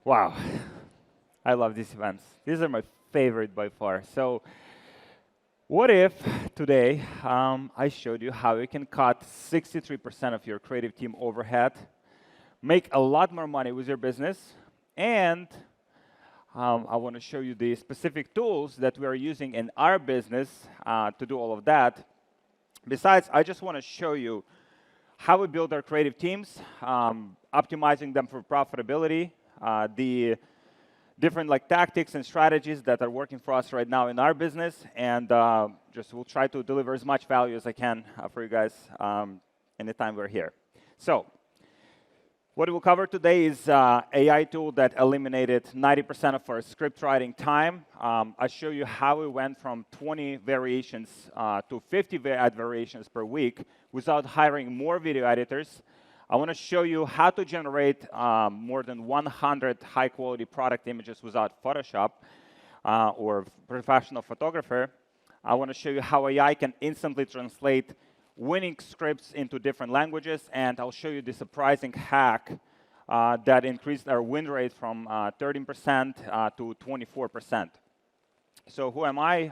Wow, I love these events. These are my favorite by far. So what if today I showed you how you can cut 63% of your creative team overhead, make a lot more money with your business, and I want to show you the specific tools that we are using in our business to do all of that. Besides, I just want to show you how we build our creative teams, optimizing them for profitability, the different tactics and strategies that are working for us right now in our business, and just we'll try to deliver as much value as I can for you guys in the time we're here. So what we'll cover today is AI tool that eliminated 90% of our script writing time. I'll show you how we went from 20 variations to 50 ad variations per week without hiring more video editors. I want to show you how to generate more than 100 high-quality product images without Photoshop or professional photographer. I want to show you how AI can instantly translate winning scripts into different languages, and I'll show you the surprising hack that increased our win rate from 13% to 24%. So who am I?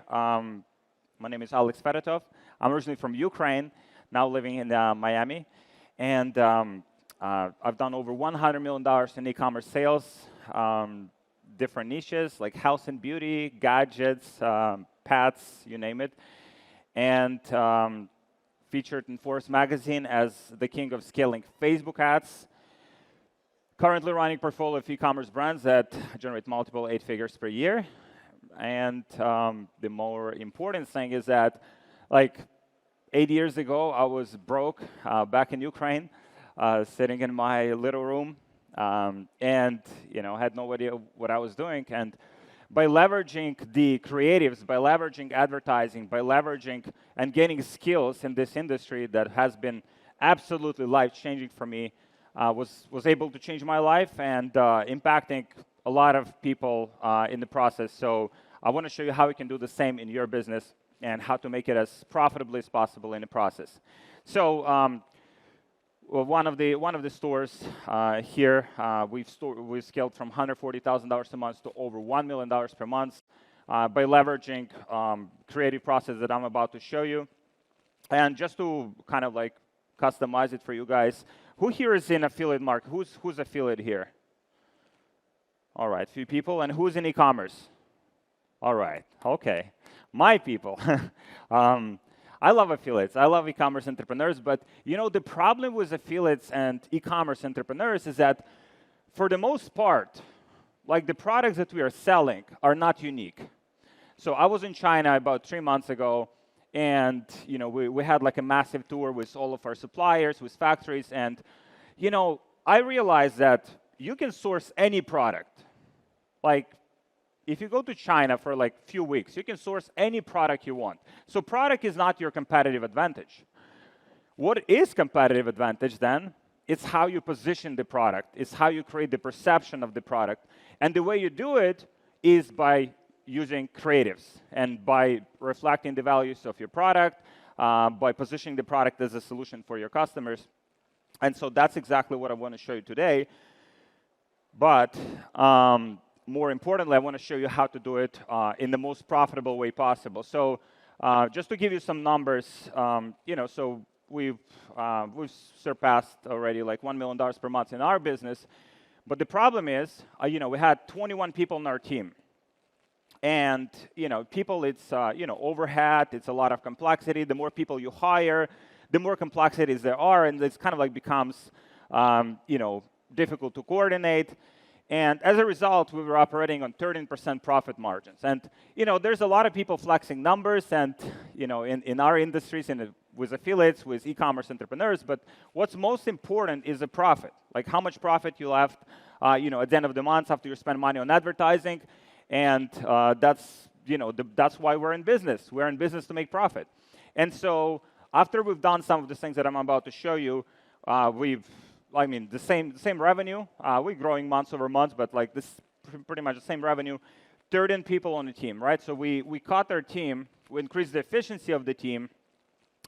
My name is Fedotoff. I'm originally from Ukraine, now living in Miami. And I've done over $100 million in e-commerce sales, different niches like health and beauty, gadgets, pets, you name it. And featured in Forbes magazine as the king of scaling Facebook ads. Currently running portfolio of e-commerce brands that generate multiple 8 figures per year. And the more important thing is that, 8 years ago, I was broke back in Ukraine, sitting in my little room, and had no idea what I was doing. And by leveraging the creatives, by leveraging advertising, by leveraging and gaining skills in this industry that has been absolutely life-changing for me, was able to change my life and impacting a lot of people in the process. So I want to show you how we can do the same in your business and how to make it as profitably as possible in the process. So one of the stores here, we've scaled from $140,000 a month to over $1 million per month by leveraging creative process that I'm about to show you. And just to kind of customize it for you guys, who here is in affiliate market? Who's affiliate here? All right, few people. And who's in e-commerce? All right, okay. My people. I love affiliates. I love e-commerce entrepreneurs. But the problem with affiliates and e-commerce entrepreneurs is that, for the most part, the products that we are selling are not unique. So I was in China about 3 months ago, and we had a massive tour with all of our suppliers, with factories, and I realized that you can source any product. If you go to China for few weeks, you can source any product you want. So product is not your competitive advantage. What is competitive advantage then? It's how you position the product. It's how you create the perception of the product. And the way you do it is by using creatives and by reflecting the values of your product, by positioning the product as a solution for your customers. And so that's exactly what I want to show you today. But more importantly, I want to show you how to do it in the most profitable way possible. So just to give you some numbers, so we've surpassed already $1 million per month in our business. But the problem is, we had 21 people in our team. And, people, it's, overhead, it's a lot of complexity. The more people you hire, the more complexities there are, and it's kind of becomes, difficult to coordinate. And as a result, we were operating on 13% profit margins. And, there's a lot of people flexing numbers and, in our industries, with affiliates, with e-commerce entrepreneurs. But what's most important is the profit, how much profit you left, at the end of the month after you spend money on advertising. And that's why we're in business. We're in business to make profit. And so after we've done some of the things that I'm about to show you, the same revenue. We're growing months over months, but this pretty much the same revenue. 13 people on the team, right? So we cut our team, we increased the efficiency of the team,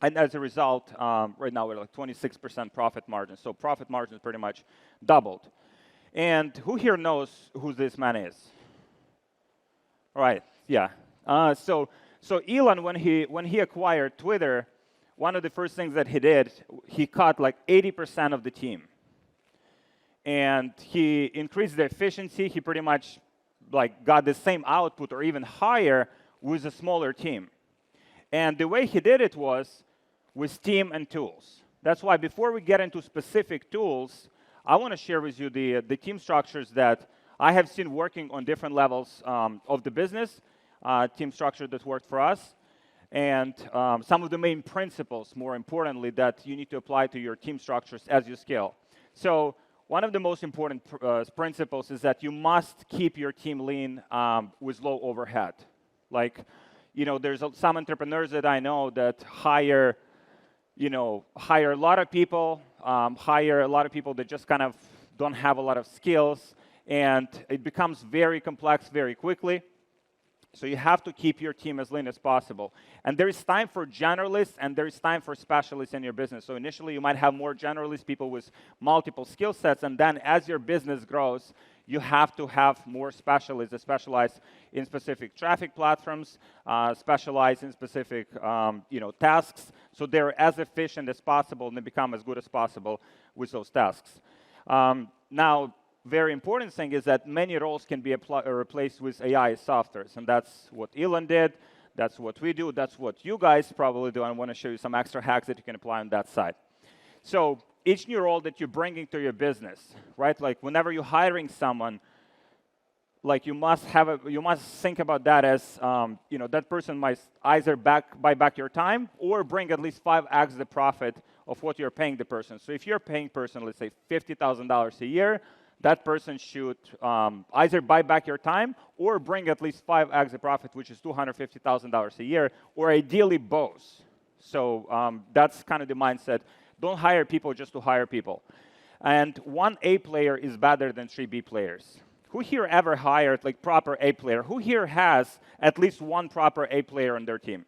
and as a result, right now we're 26% profit margin. So profit margin is pretty much doubled. And who here knows who this man is? Right, yeah. So Elon, when he acquired Twitter, one of the first things that he did, he cut like 80% of the team. And he increased the efficiency. He pretty much like got the same output or even higher with a smaller team. And the way he did it was with team and tools. That's why before we get into specific tools, I want to share with you the team structures that I have seen working on different levels of the business, team structure that worked for us, and some of the main principles, more importantly, that you need to apply to your team structures as you scale. So one of the most important principles is that you must keep your team lean with low overhead. Like, there's some entrepreneurs that I know that hire a lot of people, that just kind of don't have a lot of skills, and it becomes very complex very quickly. So you have to keep your team as lean as possible. And there is time for generalists, and there is time for specialists in your business. So initially, you might have more generalists, people with multiple skill sets, and then as your business grows, you have to have more specialists that specialize in specific traffic platforms, specialize in specific tasks, so they're as efficient as possible and they become as good as possible with those tasks. Now, very important thing is that many roles can be replaced with AI softwares, and that's what Elon did, that's what we do, that's what you guys probably do. I want to show you some extra hacks that you can apply on that side. So each new role that you're bringing to your business, right? Like whenever you're hiring someone, like you must think about that as that person might either buy back your time or bring at least 5x the profit of what you're paying the person. So if you're paying person, let's say $50,000 a year, that person should either buy back your time or bring at least 5x the profit, which is $250,000 a year, or ideally both. So that's kind of the mindset. Don't hire people just to hire people. And one A player is better than 3 B players. Who here ever hired like proper A player? Who here has at least one proper A player on their team?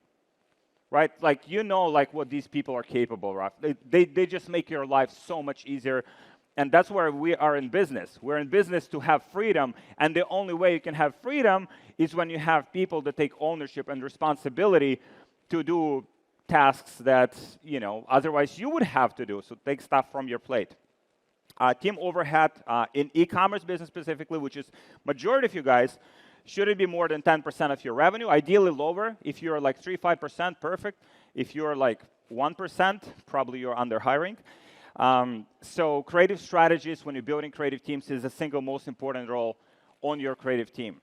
Right? Like like what these people are capable of. They just make your life so much easier. And that's where we are in business. We're in business to have freedom, and the only way you can have freedom is when you have people that take ownership and responsibility to do tasks that otherwise you would have to do. So take stuff from your plate. Team overhead in e-commerce business specifically, which is majority of you guys, should it be more than 10% of your revenue? Ideally lower. If you're like 3-5%, perfect. If you're like 1%, probably you're under hiring. So creative strategies when you're building creative teams is the single most important role on your creative team.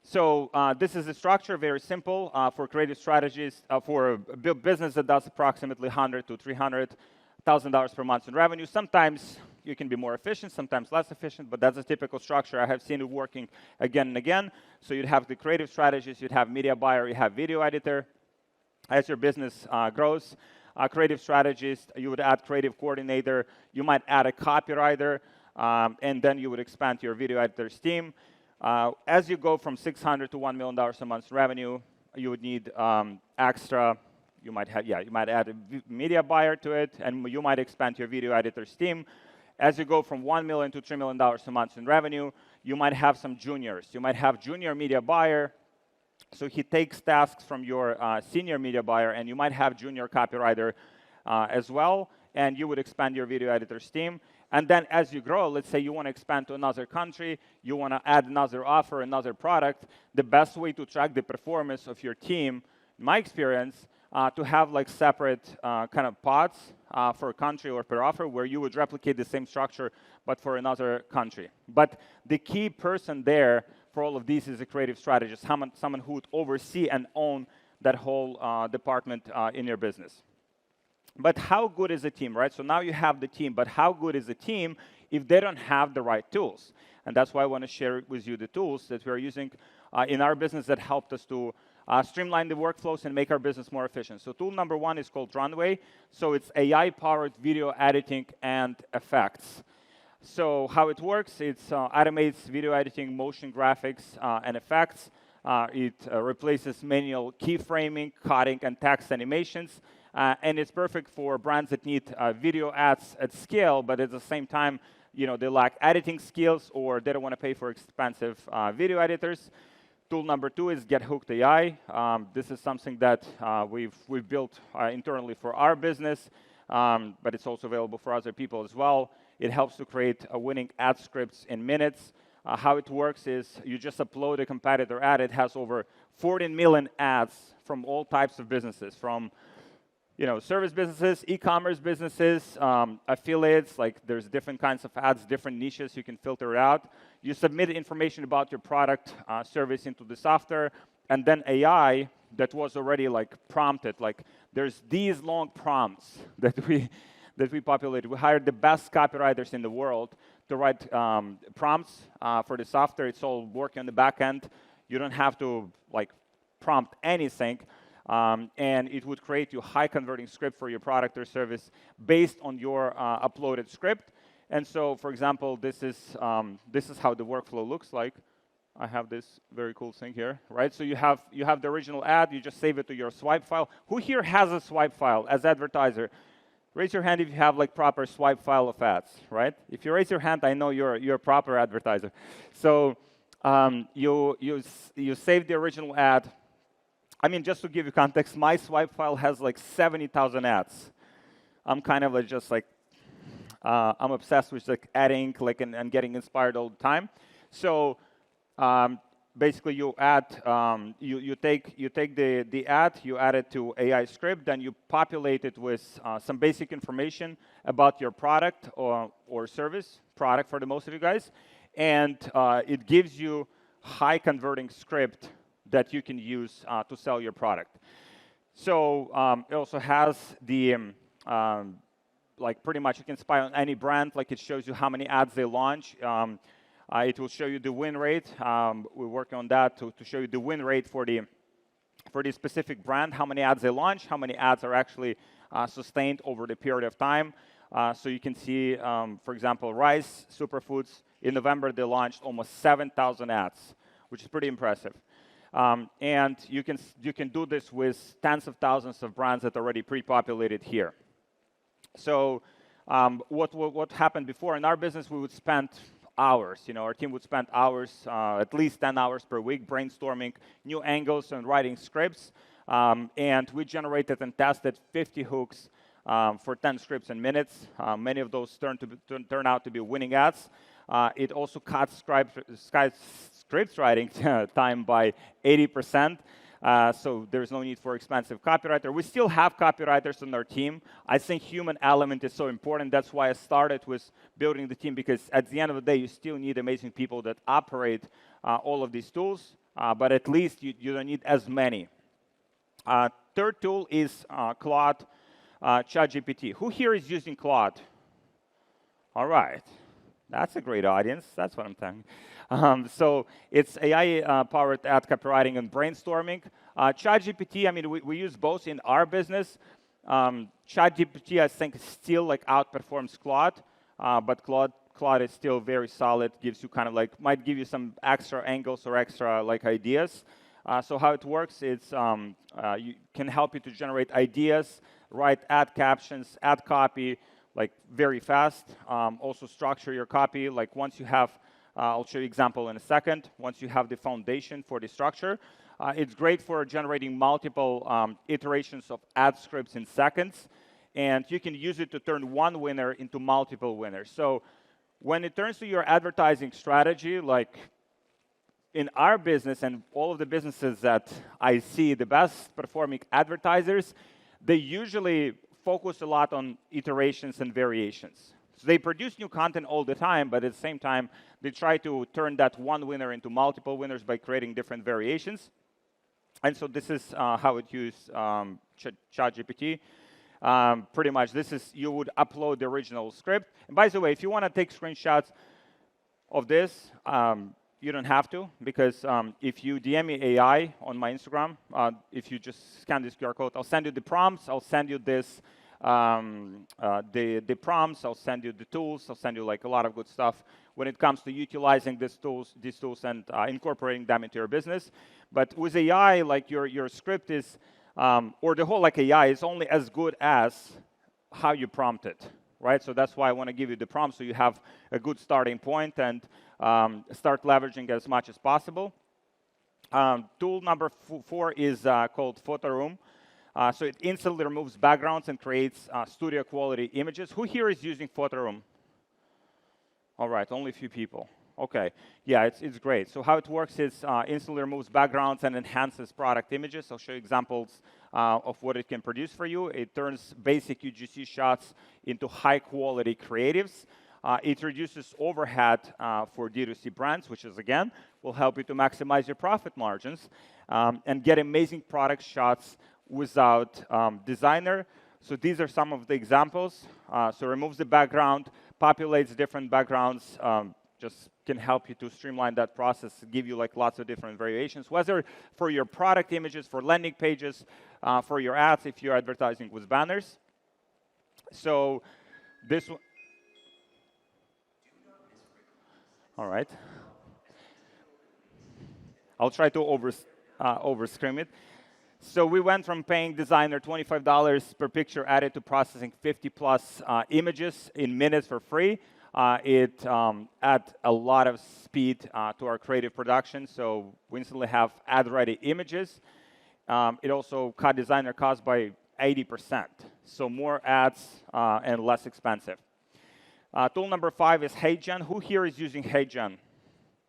So this is the structure, very simple for creative strategies for a business that does approximately $100,000 to $300,000 per month in revenue. Sometimes you can be more efficient, sometimes less efficient, but that's a typical structure. I have seen it working again and again. So you'd have the creative strategies, you'd have media buyer, you have video editor. As your business grows, creative strategist, you would add creative coordinator, you might add a copywriter, and then you would expand your video editor's team. As you go from $600,000 to $1 million a month revenue, you would need extra. You might add a media buyer to it, and you might expand your video editor's team. As you go from $1 million to $3 million a month in revenue, you might have some juniors. You might have junior media buyer. So he takes tasks from your senior media buyer, and you might have junior copywriter as well, and you would expand your video editor's team. And then as you grow, let's say you want to expand to another country, you want to add another offer, another product, the best way to track the performance of your team, in my experience, to have like separate kind of pods for a country or per offer where you would replicate the same structure but for another country. But the key person there for all of these is a creative strategist, someone who would oversee and own that whole department in your business. But how good is a team, right? So now you have the team, but how good is a team if they don't have the right tools? And that's why I want to share with you the tools that we're using in our business that helped us to streamline the workflows and make our business more efficient. So tool number one is called Runway. So it's AI-powered video editing and effects. So how it works, it automates video editing, motion graphics, and effects. It replaces manual keyframing, cutting, and text animations. And it's perfect for brands that need video ads at scale, but at the same time, they lack editing skills or they don't want to pay for expensive video editors. Tool number 2 is Get Hooked AI. This is something that we've built internally for our business, but it's also available for other people as well. It helps to create winning ad scripts in minutes. How it works is you just upload a competitor ad. It has over 14 million ads from all types of businesses, from service businesses, e-commerce businesses, affiliates. Like there's different kinds of ads, different niches. You can filter it out. You submit information about your product, service into the software, and then AI that was already like prompted. Like there's these long prompts that we populated. We hired the best copywriters in the world to write prompts for the software. It's all working on the back end. You don't have to like prompt anything. And it would create you a high-converting script for your product or service based on your uploaded script. And so, for example, this is how the workflow looks like. I have this very cool thing here, right? So you have the original ad. You just save it to your swipe file. Who here has a swipe file as advertiser? Raise your hand if you have like proper swipe file of ads, right? If you raise your hand, I know you're a proper advertiser. So you save the original ad. I mean, just to give you context, my swipe file has like 70,000 ads. I'm kind of like just like, I'm obsessed with like adding like and getting inspired all the time. So basically you add, you take the ad, you add it to AI script, then you populate it with some basic information about your product or service, product for the most of you guys, and it gives you high converting script that you can use to sell your product. So it also has the, like pretty much you can spy on any brand, like it shows you how many ads they launch. It will show you the win rate. We're working on that to show you the win rate for the specific brand, how many ads they launch, how many ads are actually sustained over the period of time. So you can see, for example, Rice Superfoods, in November they launched almost 7,000 ads, which is pretty impressive. And you can do this with tens of thousands of brands that are already pre-populated here. So what happened before in our business, we would spend hours. Our team would spend hours, at least 10 hours per week, brainstorming new angles and writing scripts. And we generated and tested 50 hooks for 10 scripts in minutes. Many of those turn out to be winning ads. It also cut script writing time by 80%. So there's no need for expensive copywriter. We still have copywriters on our team. I think human element is so important. That's why I started with building the team, because at the end of the day, you still need amazing people that operate all of these tools, but at least you don't need as many. Third tool is Claude ChatGPT. Who here is using Claude? All right. That's a great audience. That's what I'm saying. So it's AI-powered ad copywriting and brainstorming. ChatGPT, I mean, we use both in our business. ChatGPT, I think, still like outperforms Claude, but Claude is still very solid. Gives you kind of like might give you some extra angles or extra like ideas. So how it works is you can help you to generate ideas, write ad captions, ad copy, like very fast. Also structure your copy. Like once you have, I'll show you example in a second. Once you have the foundation for the structure, it's great for generating multiple iterations of ad scripts in seconds. And you can use it to turn one winner into multiple winners. So when it turns to your advertising strategy, like in our business and all of the businesses that I see, the best performing advertisers, they usually focus a lot on iterations and variations. So they produce new content all the time, but at the same time, they try to turn that one winner into multiple winners by creating different variations. And so this is how it uses ChatGPT. Pretty much, this is, you would upload the original script. And by the way, if you want to take screenshots of this, you don't have to, because if you DM me AI on my Instagram, if you just scan this QR code, I'll send you the prompts, I'll send you this, the prompts, I'll send you the tools, I'll send you like a lot of good stuff when it comes to utilizing these tools and incorporating them into your business. But with AI, like your script is, or the whole like AI is only as good as how you prompt it, right? So that's why I want to give you the prompt so you have a good starting point and start leveraging as much as possible. Tool number 4 is called Photo Room. So it instantly removes backgrounds and creates studio quality images. Who here is using Photo Room? All right, only a few people. Okay, yeah, it's great. So how it works is instantly removes backgrounds and enhances product images. I'll show you examples of what it can produce for you. It turns basic UGC shots into high-quality creatives. It reduces overhead for D2C brands, which is, again, will help you to maximize your profit margins and get amazing product shots without designer. So these are some of the examples. So removes the background, populates different backgrounds, just can help you to streamline that process, give you like lots of different variations, whether for your product images, for landing pages, for your ads, if you're advertising with banners. So this one. All right. I'll try to over-scream it. So we went from paying designer $25 per picture added to processing 50-plus images in minutes for free. It adds a lot of speed to our creative production, so we instantly have ad-ready images. It also cut designer costs by 80%, so more ads and less expensive. Tool number 5 is HeyGen. Who here is using HeyGen?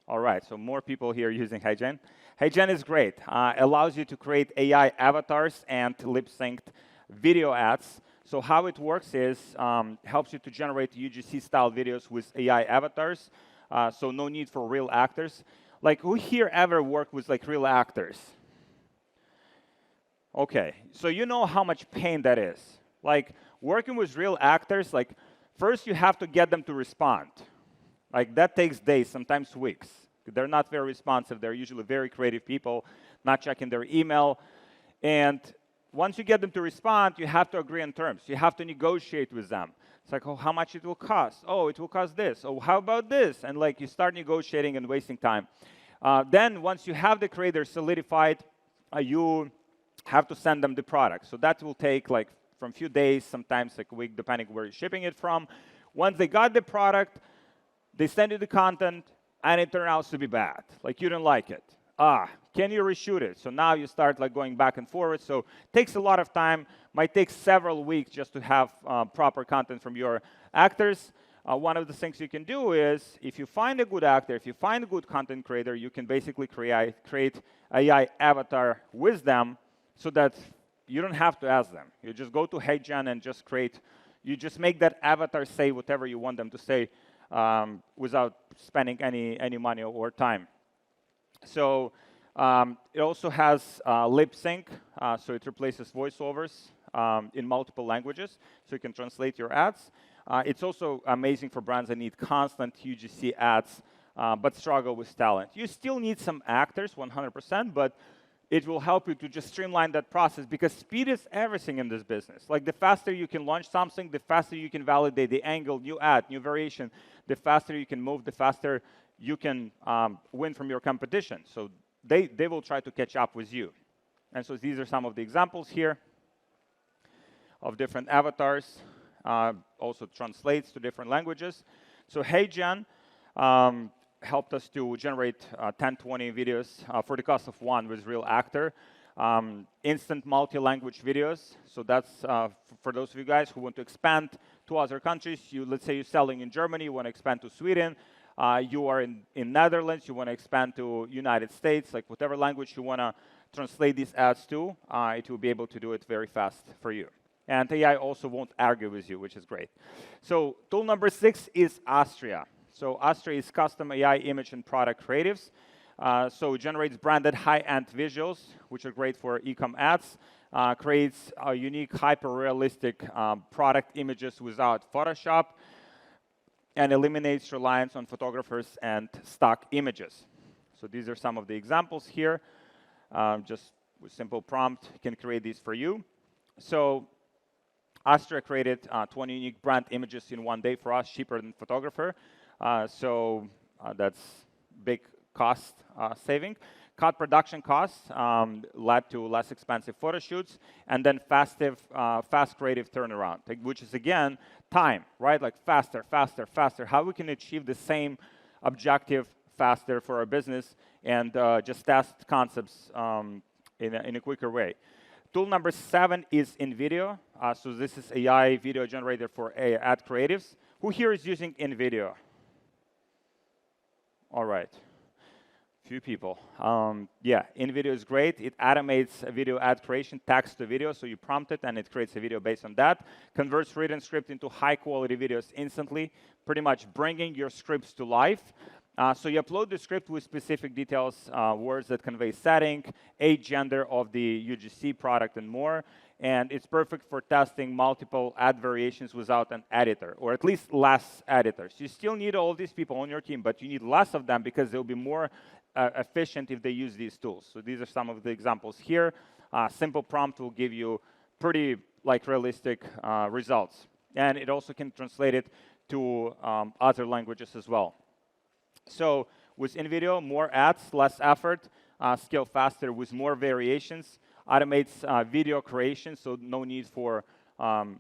All right, so more people here using HeyGen. HeyGen is great. Allows you to create AI avatars and lip-synced video ads. So how it works is helps you to generate UGC-style videos with AI avatars. So no need for real actors. Like, who here ever worked with like real actors? Okay, so you know how much pain that is. Like, working with real actors, like, first you have to get them to respond. Like, that takes days, sometimes weeks. They're not very responsive. They're usually very creative people, not checking their email. And once you get them to respond, you have to agree on terms. You have to negotiate with them. It's like, oh, how much it will cost? Oh, it will cost this. Oh, how about this? And like, you start negotiating and wasting time. Then once you have the creator solidified, you have to send them the product. So that will take like from a few days, sometimes like a week, depending where you're shipping it from. Once they got the product, they send you the content, and it turned out to be bad. Like, you didn't like it. Can you reshoot it? So now you start like going back and forth. So it takes a lot of time. Might take several weeks just to have proper content from your actors. One of the things you can do is, if you find a good actor, if you find a good content creator, you can basically create AI avatar with them so that you don't have to ask them. You just go to HeyGen and just create. You just make that avatar say whatever you want them to say without spending any money or time. So it also has lip sync, so it replaces voiceovers in multiple languages, so you can translate your ads. It's also amazing for brands that need constant UGC ads, but struggle with talent. You still need some actors, 100%, but it will help you to just streamline that process, because speed is everything in this business. Like, the faster you can launch something, the faster you can validate the angle, new ad, new variation, the faster you can move, the faster you can win from your competition. So they will try to catch up with you. And so these are some of the examples here of different avatars. Also translates to different languages. So HeyGen helped us to generate 10, 20 videos for the cost of one with real actor. Instant multi-language videos. So that's for those of you guys who want to expand to other countries. Let's say you're selling in Germany, you want to expand to Sweden. You are in Netherlands, you want to expand to United States, like whatever language you want to translate these ads to, it will be able to do it very fast for you. And AI also won't argue with you, which is great. So tool number 6 is Astria. So Astria is custom AI image and product creatives. So it generates branded high-end visuals, which are great for e-com ads. Creates unique, hyper-realistic product images without Photoshop, and eliminates reliance on photographers and stock images. So these are some of the examples here. Just with simple prompt, you can create these for you. So Astria created 20 unique brand images in one day for us, cheaper than photographer. So that's big cost saving. cut production costs, led to less expensive photo shoots, and then fast creative turnaround, which is, again, time, right? Like faster, faster, faster. How we can achieve the same objective faster for our business and just test concepts in a quicker way. Tool number 7 is InVideo. So this is AI video generator for ad creatives. Who here is using InVideo? All right. Few people. Yeah, InVideo is great. It automates a video ad creation, text to video, so you prompt it and it creates a video based on that. Converts written script into high-quality videos instantly, pretty much bringing your scripts to life. So you upload the script with specific details, words that convey setting, age, gender of the UGC product, and more. And it's perfect for testing multiple ad variations without an editor, or at least less editors. You still need all these people on your team, but you need less of them because they'll be more efficient if they use these tools. So these are some of the examples here. Simple prompt will give you pretty realistic results. And it also can translate it to other languages as well. So with InVideo, more ads, less effort, scale faster with more variations, automates video creation, so no need for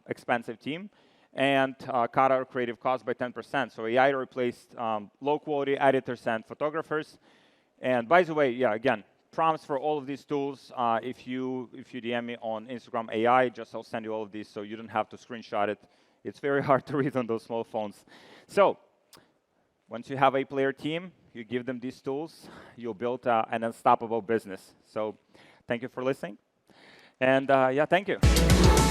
expensive team, and cut our creative costs by 10%. So AI replaced low-quality editors and photographers. And by the way, yeah, again, prompts for all of these tools. If you DM me on Instagram AI, I'll send you all of these so you don't have to screenshot it. It's very hard to read on those small phones. So once you have a player team, you give them these tools, you'll build an unstoppable business. So thank you for listening. And yeah, thank you.